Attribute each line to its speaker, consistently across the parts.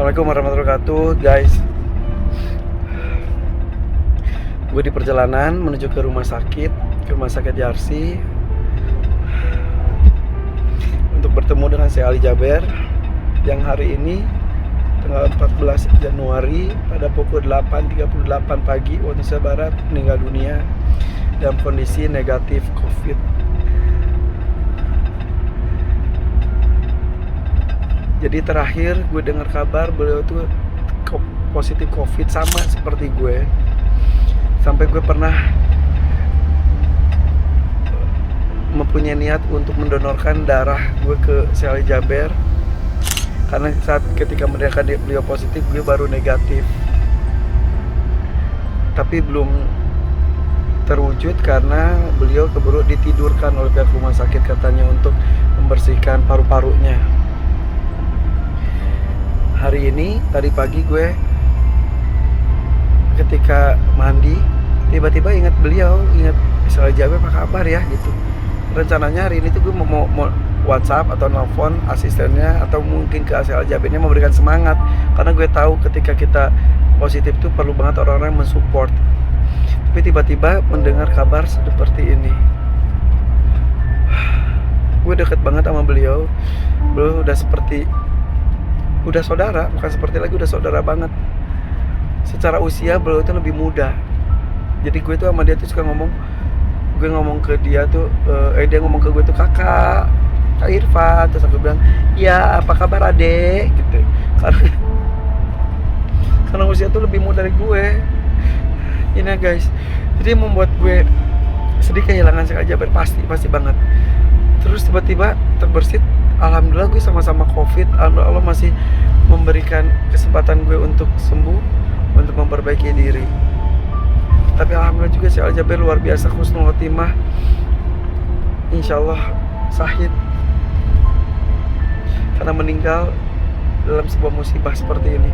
Speaker 1: Assalamualaikum warahmatullahi wabarakatuh, guys. Gue di perjalanan menuju ke rumah sakit Yarsi untuk bertemu dengan Syekh Ali Jaber yang hari ini tanggal 14 Januari pada pukul 8.38 pagi waktu Indonesia Barat meninggal dunia dalam kondisi negatif COVID. Jadi terakhir gue dengar kabar beliau tuh positif COVID sama seperti gue. Sampai gue pernah mempunyai niat untuk mendonorkan darah gue ke Syekh Ali Jaber. Karena ketika beliau positif, gue baru negatif. Tapi belum terwujud karena beliau keburu ditidurkan oleh pihak rumah sakit katanya untuk membersihkan paru-parunya. Hari ini, tadi pagi gue ketika mandi tiba-tiba ingat Syekh Ali Jaber apa kabar ya gitu. Rencananya hari ini tuh gue mau WhatsApp atau nelfon asistennya atau mungkin ke Syekh Ali Jabernya memberikan semangat, karena gue tahu ketika kita positif tuh perlu banget orang-orang mensupport. Tapi tiba-tiba mendengar kabar seperti ini, gue deket banget sama beliau udah saudara, bukan seperti lagi, udah saudara banget. Secara usia beliau itu lebih muda. Jadi gue tuh sama dia tuh suka gue ngomong ke dia tuh, dia ngomong ke gue tuh Kak Irfan, terus aku bilang, ya apa kabar adek gitu. Karena usia tuh lebih muda dari gue. Ini ya guys, jadi membuat gue sedih kehilangan Syekh Ali Jaber, pasti banget. Terus tiba-tiba terbersit, alhamdulillah gue sama-sama COVID. Alhamdulillah Allah masih memberikan kesempatan gue untuk sembuh, untuk memperbaiki diri. Tapi alhamdulillah juga Syekh Ali Jaber luar biasa husnul khotimah. Insyaallah sahid karena meninggal dalam sebuah musibah seperti ini.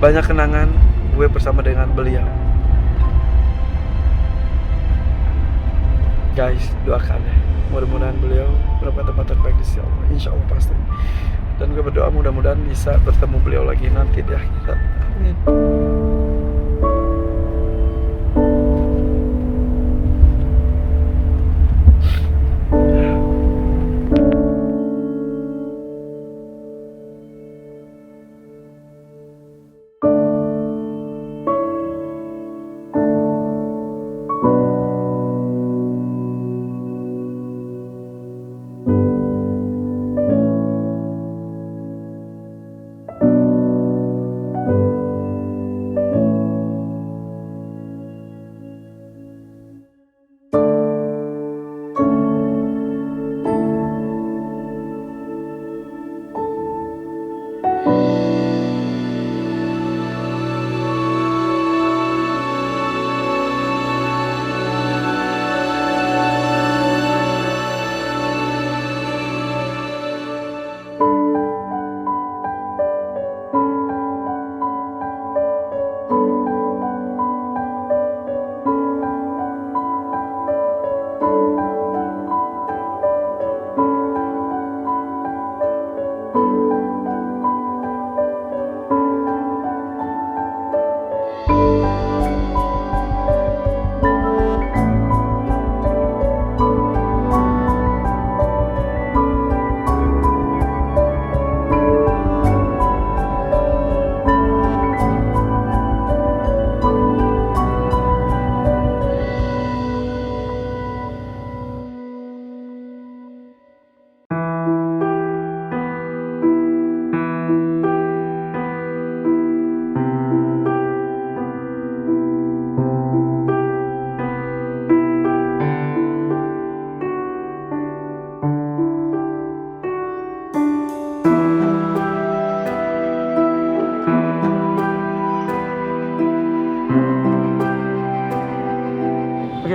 Speaker 1: Banyak kenangan gue bersama dengan beliau. Guys, doakan ya, mudah-mudahan beliau mendapat tempat terbaik di sisi Allah, insya Allah pasti. Dan gue berdoa mudah-mudahan bisa bertemu beliau lagi nanti di akhirat. Amin.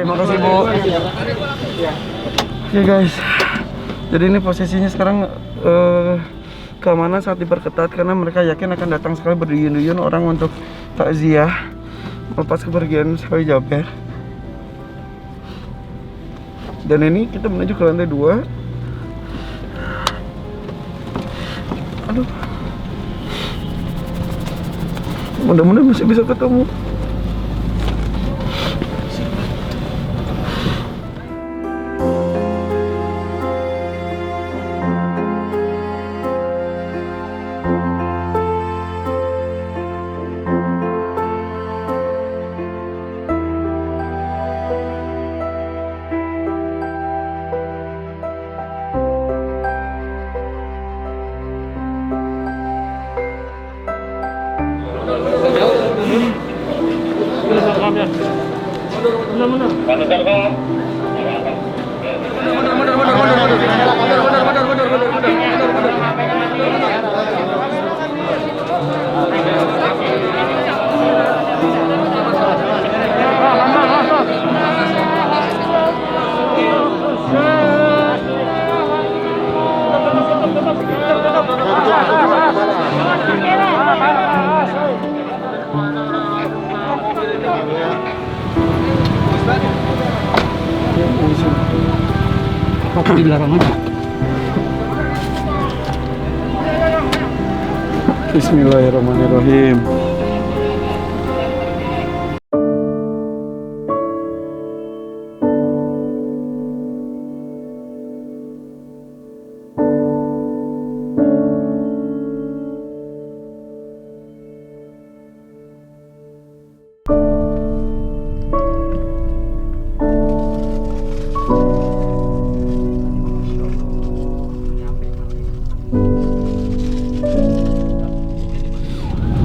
Speaker 1: Makasih Bu. Oke guys, jadi ini posisinya sekarang keamanan saat diperketat karena mereka yakin akan datang sekali berduyun-duyun orang untuk takziah melepas kepergian Syekh Ali Jaber. Dan ini kita menuju ke lantai 2. Aduh. Mudah-mudahan masih bisa ketemu.
Speaker 2: Rokok dilarang aja.
Speaker 1: Bismillahirrahmanirrahim.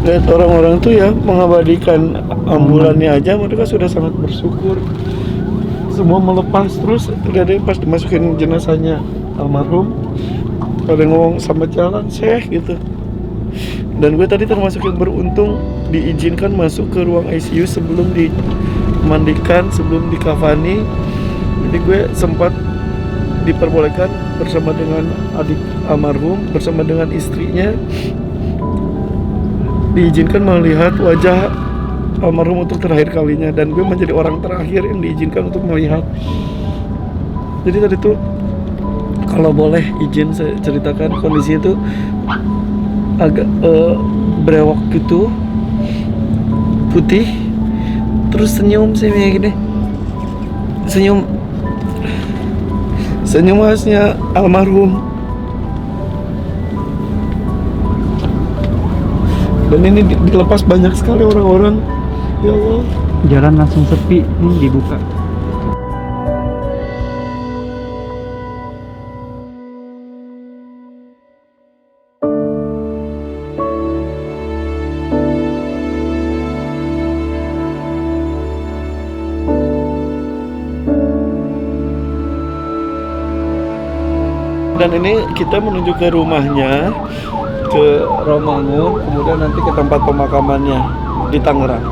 Speaker 1: Lihat orang-orang tuh ya mengabadikan ambulannya aja, mereka sudah sangat bersyukur. Semua melepas, terus ada yang pas dimasukin jenazahnya almarhum, ada yang ngomong sama jalan Syekh gitu. Dan gue tadi termasuk yang beruntung diizinkan masuk ke ruang ICU sebelum dimandikan, sebelum dikafani. Jadi gue sempat diperbolehkan bersama dengan adik almarhum, bersama dengan istrinya, diizinkan melihat wajah almarhum untuk terakhir kalinya, dan gue menjadi orang terakhir yang diizinkan untuk melihat. Jadi tadi tuh kalau boleh izin saya ceritakan, kondisi itu agak brewok gitu, putih, terus senyum sih kayak gini, senyum khasnya almarhum. Dan ini dilepas banyak sekali orang-orang. Ya Allah.
Speaker 2: Jalan langsung sepi, nih dibuka.
Speaker 1: Dan ini kita menuju ke rumahnya, ke Romangun, kemudian nanti ke tempat pemakamannya di Tangerang.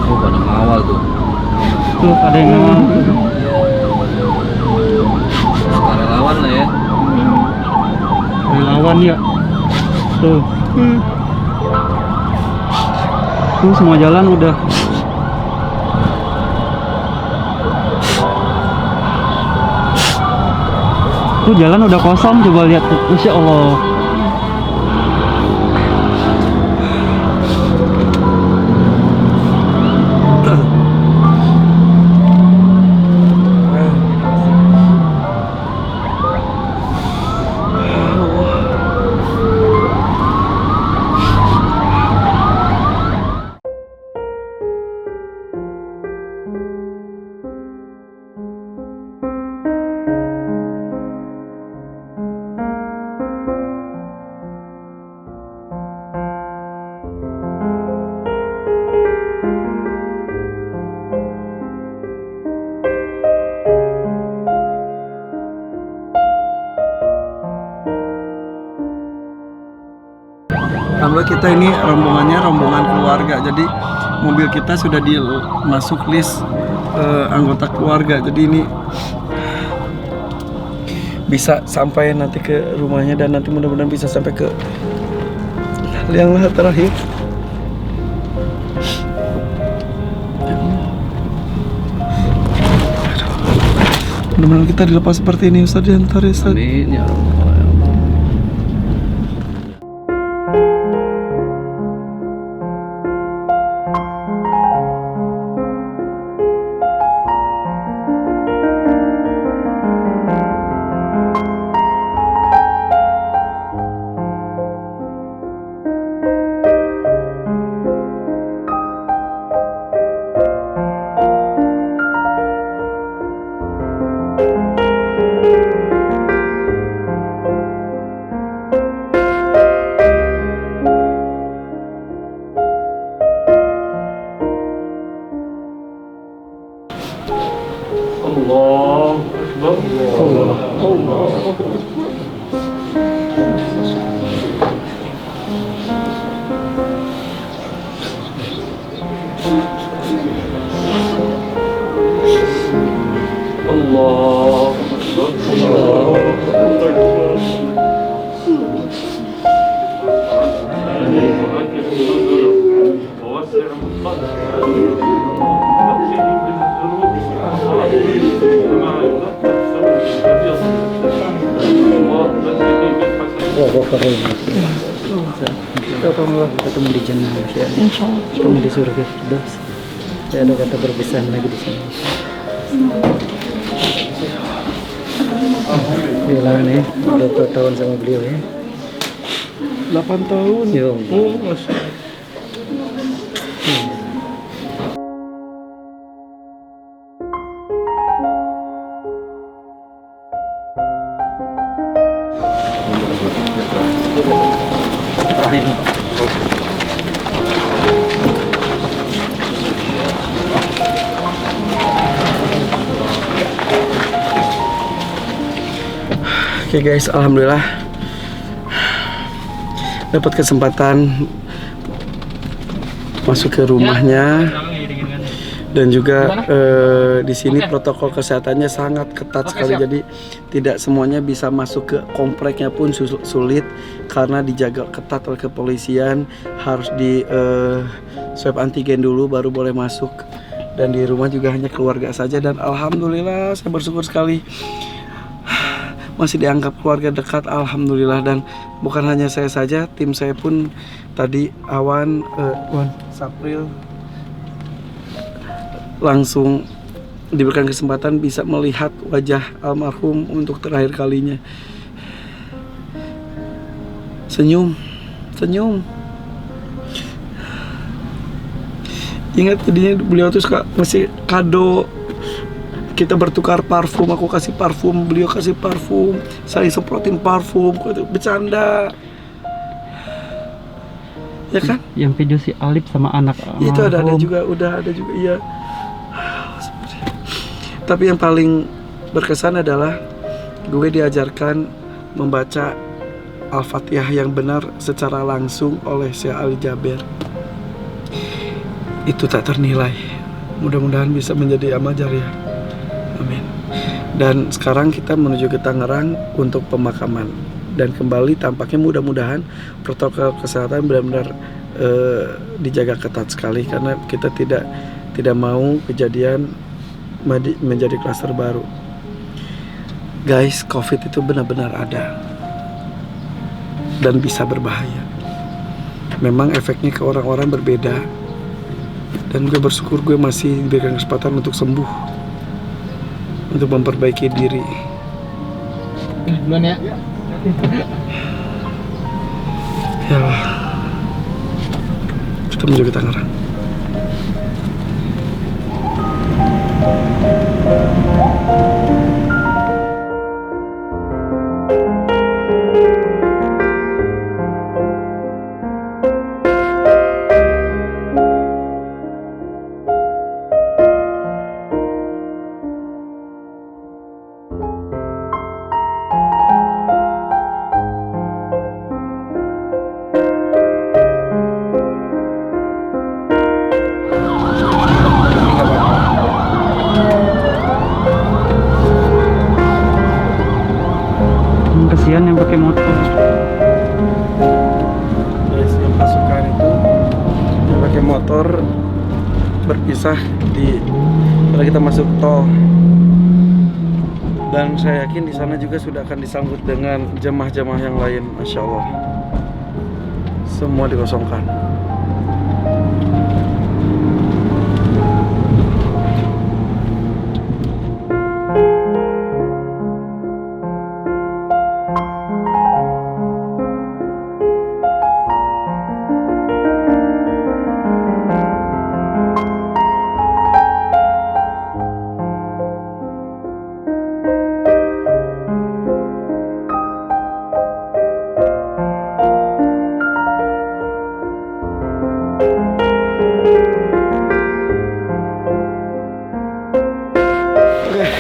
Speaker 3: Oh, pada ngawal tuh.
Speaker 2: Tuh ada yang ngawal tuh.
Speaker 3: Suka relawan lah ya.
Speaker 2: Relawan ya. Tuh. Tuh semua jalan udah. Tuh jalan udah kosong, coba lihat tuh. Masya Allah.
Speaker 1: Alhamdulillah kita ini rombongan keluarga, jadi mobil kita sudah masuk list anggota keluarga. Jadi ini bisa sampai nanti ke rumahnya, dan nanti mudah-mudahan bisa sampai ke yang terakhir. Mudah-mudahan kita dilepas seperti ini Ustaz, diantar ya Ustaz.
Speaker 3: Amin ya Allah ya Allah.
Speaker 2: Ketemu di jannah ya. Insyaallah. Ketemu di surga Firdaus. Tidak ada kata perpisahan lagi di sini. Bilang nih, udah 2 tahun sama beliau ya.
Speaker 1: 8 tahun.
Speaker 2: Yo.
Speaker 1: Oh, Masya Allah. Oke guys, alhamdulillah dapat kesempatan masuk ke rumahnya dan juga di sini protokol kesehatannya sangat ketat sekali, jadi tidak semuanya bisa masuk ke kompleknya pun sulit karena dijaga ketat oleh kepolisian, harus di swab antigen dulu baru boleh masuk, dan di rumah juga hanya keluarga saja, dan alhamdulillah saya bersyukur sekali masih dianggap keluarga dekat, alhamdulillah. Dan bukan hanya saya saja, tim saya pun tadi Awan, Sapril langsung diberikan kesempatan bisa melihat wajah almarhum untuk terakhir kalinya. Senyum, senyum. Ingat tadinya beliau tuh suka ngasih kado, kita bertukar parfum, aku kasih parfum, beliau kasih parfum, saling semprotin parfum, bercanda, ya kan?
Speaker 2: Yang video si Alip sama anak
Speaker 1: Itu ada juga, udah ada juga, iya. Tapi yang paling berkesan adalah gue diajarkan membaca Al-Fatihah yang benar secara langsung oleh Syekh Ali Jaber. Itu tak ternilai. Mudah-mudahan bisa menjadi amal jariah. Amin. Dan sekarang kita menuju ke Tangerang untuk pemakaman, dan kembali tampaknya mudah-mudahan protokol kesehatan benar-benar dijaga ketat sekali, karena kita tidak mau kejadian menjadi klaster baru. Guys, COVID itu benar-benar ada dan bisa berbahaya. Memang efeknya ke orang-orang berbeda, dan gue bersyukur gue masih diberikan kesempatan untuk sembuh, untuk memperbaiki diri.
Speaker 2: Duluan ya.
Speaker 1: Ya, kita menuju ke Tangerang.
Speaker 2: Kasihan yang pakai motor.
Speaker 1: Guys, yang pasukan itu yang pakai motor berpisah di setelah kita masuk tol. Dan saya yakin di sana juga sudah akan disambut dengan jemaah-jemaah yang lain, Masya Allah. Semua dikosongkan.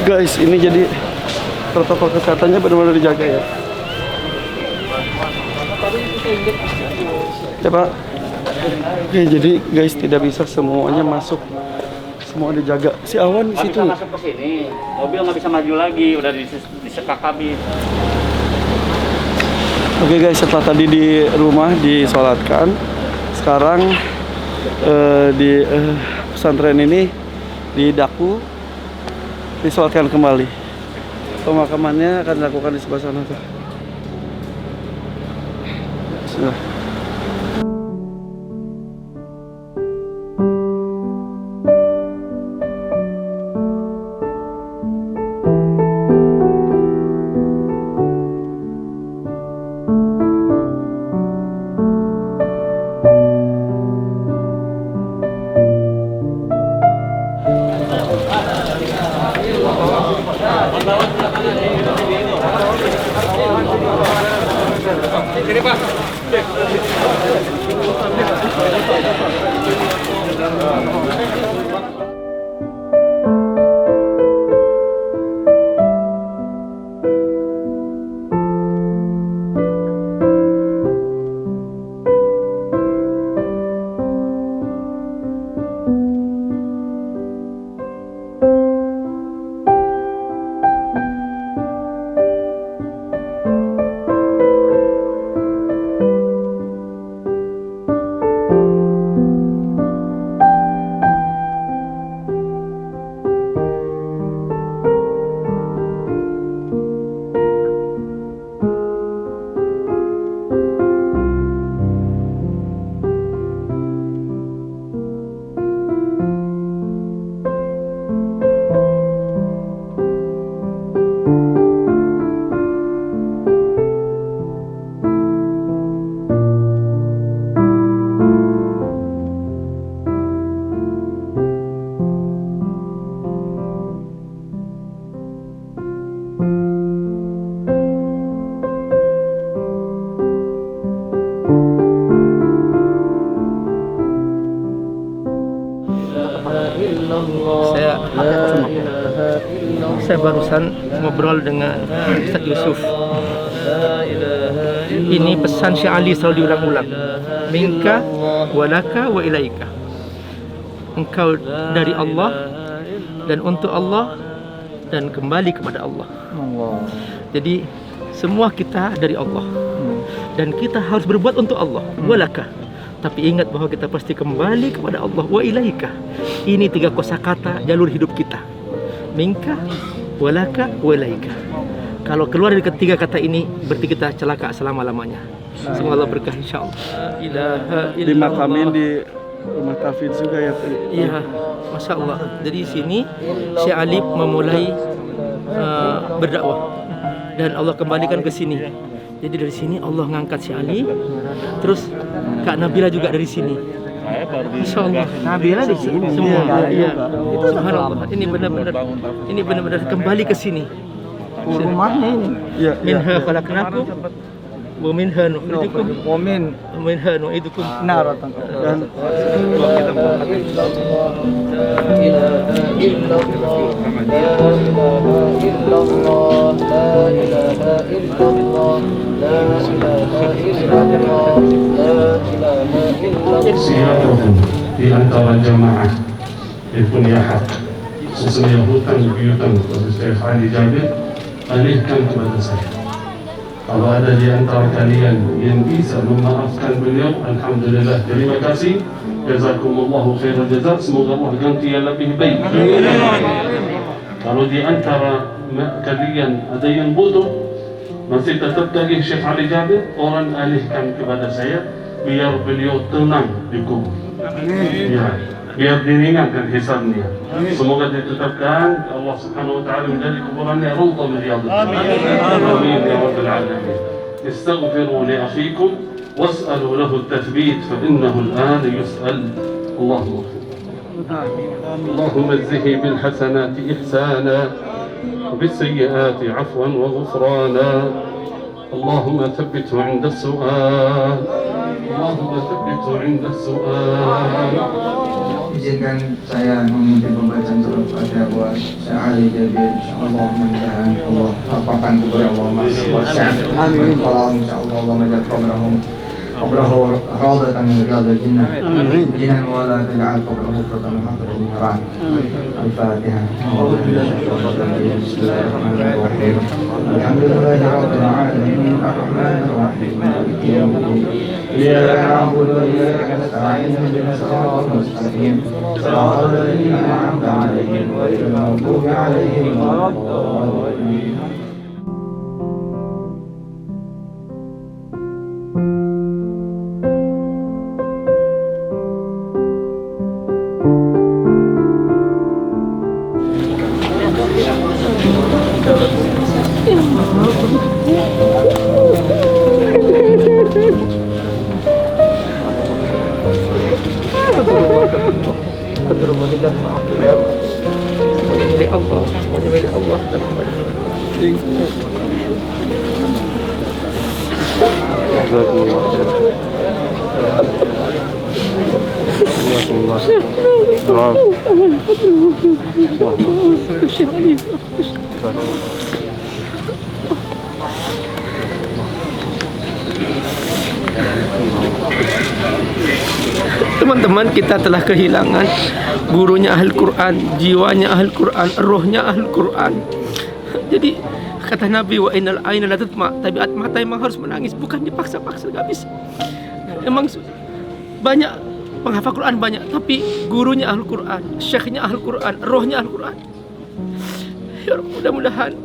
Speaker 1: Guys, ini jadi protokol kesehatannya benar-benar dijaga ya. Ya Pak. Oke, jadi guys tidak bisa semuanya masuk, semua dijaga. Si Awan di situ.
Speaker 2: Masuk ke sini, mobil nggak bisa maju lagi, udah disekak habis.
Speaker 1: Oke guys, setelah tadi di rumah disolatkan, sekarang di pesantren ini di Daku disolatkan kembali. Pemakamannya akan dilakukan di sebelah sana tuh. Bismillah.
Speaker 4: Saya barusan ngobrol dengan Ustaz Yusuf. Ini pesan Syekh Ali selalu diulang-ulang. Minka walaka wa ilaika. Engkau dari Allah dan untuk Allah dan kembali kepada Allah. Jadi semua kita dari Allah dan kita harus berbuat untuk Allah. Walaka. Tapi ingat bahwa kita pasti kembali kepada Allah. Wa ilaika. Ini 3 kosakata jalur hidup kita. Minka, walaka, walaika. Kalau keluar dari ketiga kata ini, berarti kita celaka selama-lamanya. Semoga Allah berkah insyaallah.
Speaker 1: Dimakamin di rumah tahfidz juga ya.
Speaker 4: Iya, Masya Allah. Dari sini Syekh Ali memulai berdakwah dan Allah kembalikan ke sini. Jadi dari sini Allah ngangkat Syekh Ali. Terus Kak Nabila juga dari sini. Insya Allah Nabila di sini semua. Iya. Subhanallah. Ini benar-benar kembali ke sini. Rumahnya ini. Iya. Minha khalaqnakum wa minha nukhrijukum wa minha nu'idukum naratan. Dan kita
Speaker 5: siapapun di antara jamaah itu ya hak khususnya hutang piutang kepada Syekh Ali Jabir alihkan kepada saya. Kalau ada di antara kalian yang bisa memaafkan beliau, alhamdulillah, terima kasih. Jazakumullahu khairan jazak. Semoga Allah ganti yang lebih baik. Kalau di antara kalian ada yang butuh, masih tetap tagih Syekh Ali Jabir, orang alihkan kepada saya biar beliau tenang di kubur. Ya, biar diringankan hisabnya. Semoga ditetapkan Allah Subhanahu wa taala menjadi kuburannya rawdah min riyadil jannah. Amin ya rabbal alamin. Istaghfiru li akhikum was'alu lahu at-tathbit fa innahu al-an yus'al. Allahumma اللهم اجزه بالحسنات إحسانا وبالسيئات عفوا وغفرانا اللهم ثبته عند السؤال اللهم ثبته عند السؤال.
Speaker 6: Izinkan saya memimpin pembacaan surat Fatihah buat Syekh Ali Jabir. Insyaallah mudah-mudahan Allah lapangkan kubur Allah wasi'ah. Amin. Insyaallah Allah menjadi kuburahum قبره روضة من رياض الجنة جنان ولا تجعل قبره حفرة من حفرة النيران. الفاتحة. بسم الله الرحمن الرحيم الحمد لله رب العالمين الرحمن الرحيم مالك يوم الدين إياك نعبد وإياك نستعين اهدنا الصراط المستقيم صراط الذين أنعمت عليهم غير المغضوب عليهم ولا الضالين.
Speaker 4: Teman-teman, kita telah kehilangan gurunya Ahlul Quran, jiwanya Ahlul Quran, rohnya Ahlul Quran. Jadi kata Nabi, wa innal aina la tatma, tabiat mata memang harus menangis, bukan dipaksa-paksa, gak bisa. Memang banyak penghafal Quran banyak, tapi gurunya Ahlul Quran, syekhnya Ahlul Quran, rohnya Ahlul Quran. Ya Rabb, mudah-mudahan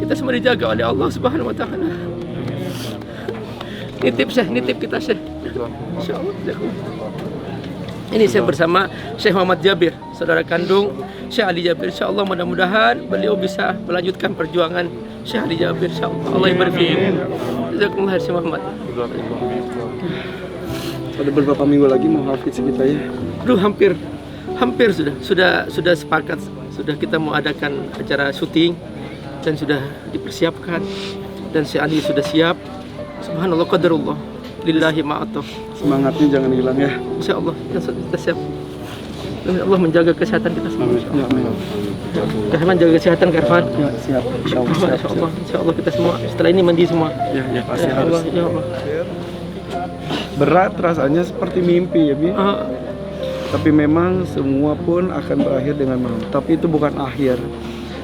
Speaker 4: kita semua dijaga oleh Allah Subhanahu wa taala. Nitip Syekh, nitip kita Syekh. Insyaallah. Ini saya bersama Syekh Muhammad Jabir, saudara kandung Syekh Ali Jabir. InsyaAllah mudah-mudahan beliau bisa melanjutkan perjuangan Syekh Ali Jabir. InsyaAllah Allah yang berfirman. Jazakumullah Syekh Muhammad.
Speaker 1: Ada beberapa minggu lagi mau hafiz kita ya.
Speaker 4: Aduh, hampir sudah sepakat, sudah kita mau adakan acara syuting dan sudah dipersiapkan dan Syekh Ali sudah siap. Subhanallah qadarullah. Lillahi ma'atuf.
Speaker 1: Semangatnya jangan hilang ya.
Speaker 4: InsyaAllah kita siap. Allah menjaga kesehatan kita semua. Karfan jaga kesehatan Karfan.
Speaker 1: Ya, siap. Insyaallah.
Speaker 4: Insyaallah kita semua setelah ini mandi semua.
Speaker 1: Ya pasti
Speaker 4: Ya
Speaker 1: harus.
Speaker 4: Allah, ya Allah.
Speaker 1: Berat rasanya seperti mimpi ya, Bi. Tapi memang semua pun akan berakhir dengan maut. Tapi itu bukan akhir.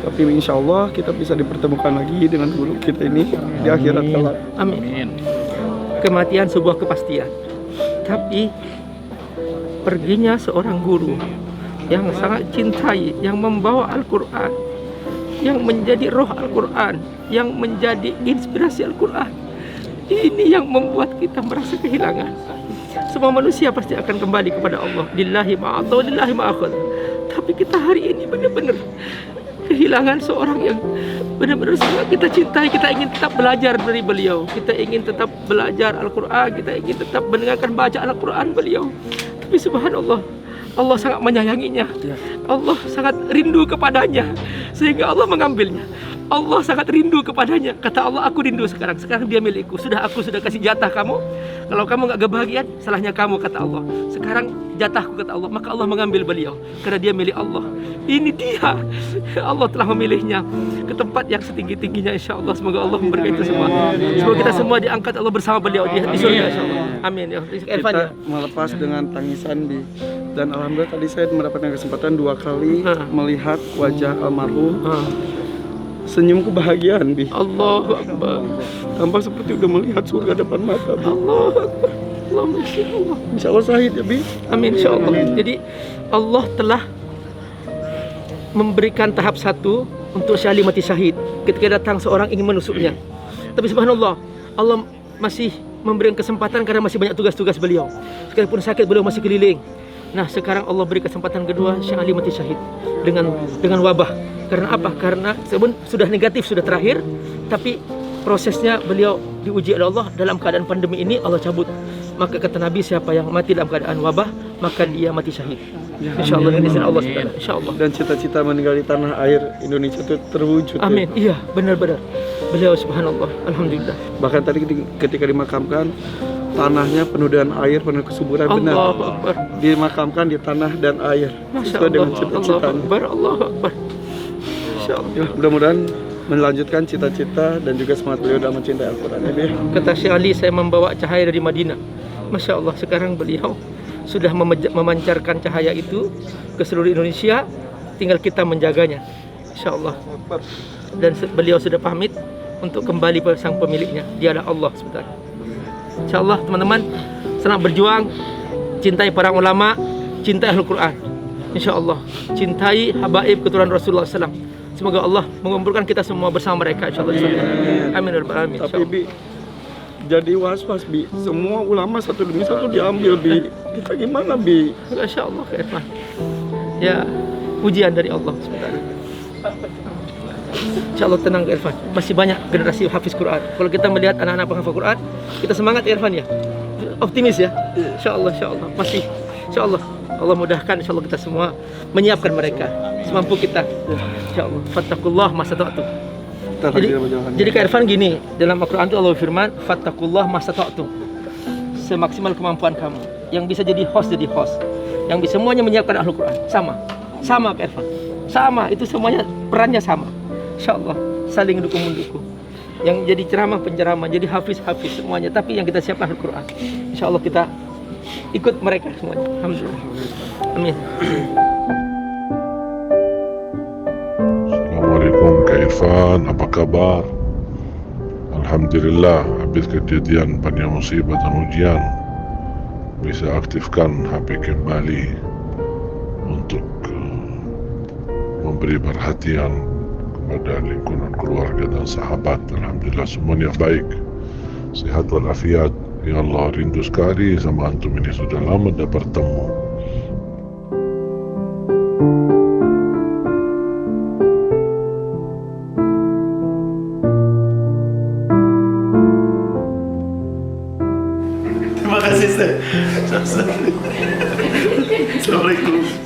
Speaker 1: Tapi insya Allah kita bisa dipertemukan lagi dengan guru kita ini di akhirat kelak.
Speaker 4: Amin. Kematian sebuah kepastian. Tapi perginya seorang guru yang sangat cintai, yang membawa Al-Quran, yang menjadi roh Al-Quran, yang menjadi inspirasi Al-Quran, ini yang membuat kita merasa kehilangan. Semua manusia pasti akan kembali kepada Allah. Lillahi ma'atau, lillahi ma'akhud. Tapi kita hari ini benar-benar kehilangan seorang yang benar-benar sangat kita cintai. Kita ingin tetap belajar dari beliau, kita ingin tetap belajar Al-Quran, kita ingin tetap mendengarkan bacaan Al-Quran beliau. Tapi subhanallah, Allah sangat menyayanginya, Allah sangat rindu kepadanya, sehingga Allah mengambilnya. Allah sangat rindu kepadanya. Kata Allah, aku rindu sekarang dia milikku. Aku sudah kasih jatah kamu. Kalau kamu gak kebahagiaan, salahnya kamu, kata Allah. Sekarang jatahku, kata Allah. Maka Allah mengambil beliau karena dia milik Allah. Ini dia, Allah telah memilihnya ke tempat yang setinggi-tingginya. Insya Allah, semoga Allah memberkati kita semua. Semoga kita semua diangkat Allah bersama beliau di surga, insya Allah. Amin. Ya.
Speaker 1: Kita melepas dengan tangisan, Bi. Dan alhamdulillah tadi saya mendapatkan kesempatan 2 kali melihat wajah almarhum. Senyum kebahagiaan, Bi.
Speaker 4: Allahu Akbar.
Speaker 1: Tampak seperti udah melihat surga depan mata, Bi.
Speaker 4: Allahu Akbar. Allahumma insyaallah.
Speaker 1: Insyaallah sahid ya, Bi.
Speaker 4: Amin insyaallah. Jadi Allah telah memberikan tahap 1 untuk Syekh Ali mati syahid ketika datang seorang ingin menusuknya. Tapi subhanallah, Allah masih memberikan kesempatan karena masih banyak tugas-tugas beliau. Sekalipun sakit beliau masih keliling. Nah, sekarang Allah beri kesempatan kedua, Syekh Ali mati syahid dengan wabah. Karena apa? Karena sudah negatif, sudah terakhir, tapi prosesnya beliau diuji oleh Allah dalam keadaan pandemi ini Allah cabut. Maka kata Nabi, siapa yang mati dalam keadaan wabah, maka dia mati syahid. Insyaallah dengan izin Allah Subhanahu. Insyaallah.
Speaker 1: Dan cita-cita meninggal di tanah air Indonesia itu terwujud.
Speaker 4: Amin. Iya, benar-benar. Beliau subhanallah, alhamdulillah.
Speaker 1: Bahkan tadi ketika dimakamkan, tanahnya penuh dengan air, penuh kesuburan. Benar.
Speaker 4: Allahu Akbar.
Speaker 1: Dimakamkan di tanah dan air.
Speaker 4: Masya
Speaker 1: Sesuai dengan
Speaker 4: Allah.
Speaker 1: cita-cita.
Speaker 4: Allahu Akbar. Allahu Akbar. Insyaallah.
Speaker 1: Ya, mudah-mudahan melanjutkan cita-cita dan juga semangat beliau dalam mencintai Al-Quran. Ya,
Speaker 4: Kata Syekh Ali, saya membawa cahaya dari Madinah. Masya Allah, sekarang beliau sudah memancarkan cahaya itu ke seluruh Indonesia. Tinggal kita menjaganya, Insya Allah. Dan beliau sudah pamit untuk kembali ke sang pemiliknya. Dia adalah Allah sebenarnya. Insya Allah teman-teman, senang berjuang, cintai para ulama, cintai Ahlul Quran. Insya Allah, cintai habaib keturunan Rasulullah SAW. Semoga Allah mengumpulkan kita semua bersama mereka. Insya Allah. Amin ya rabbal alamin.
Speaker 1: tapi Bi, jadi was-was Bi, semua ulama satu demi satu diambil Bi. Kita gimana Bi?
Speaker 4: Insya Allah Kak Irfan. Ya, ujian dari Allah sebenarnya. Insya Allah tenang Kak Irfan. Masih banyak generasi hafiz Quran. Kalau kita melihat anak-anak penghafal Quran, kita semangat Kak Irfan ya. Optimis ya. Insya Allah masih. Insya Allah. Allah mudahkan, insya Allah kita semua menyiapkan mereka semampu kita. Insya Allah. Fattakullah masata'tu. Jadi Kak Irfan gini, dalam Al-Quran itu Allah firman, fattakullah masata'tu. Semaksimal kemampuan kamu. Yang bisa jadi host, yang bisa semuanya menyiapkan Ahlul Quran. Sama Kak Irfan. Sama, itu semuanya perannya sama. Insya Allah saling dukung-mendukung. Yang jadi penceramah, jadi hafiz semuanya. Tapi yang kita siapkan Ahlul Quran. Insya Allah kita ikut mereka semuanya. Alhamdulillah. Amin.
Speaker 7: Assalamualaikum Kak Irfan, apa kabar? Alhamdulillah, habis kejadian banyak musibah dan ujian, bisa aktifkan HP kembali untuk memberi perhatian kepada lingkungan keluarga dan sahabat. Alhamdulillah semuanya baik, sehat walafiat. Ya Allah, rindu sekali sama antum ini, sudah lama tak bertemu.
Speaker 1: Terima kasih Ustaz. Assalamualaikum.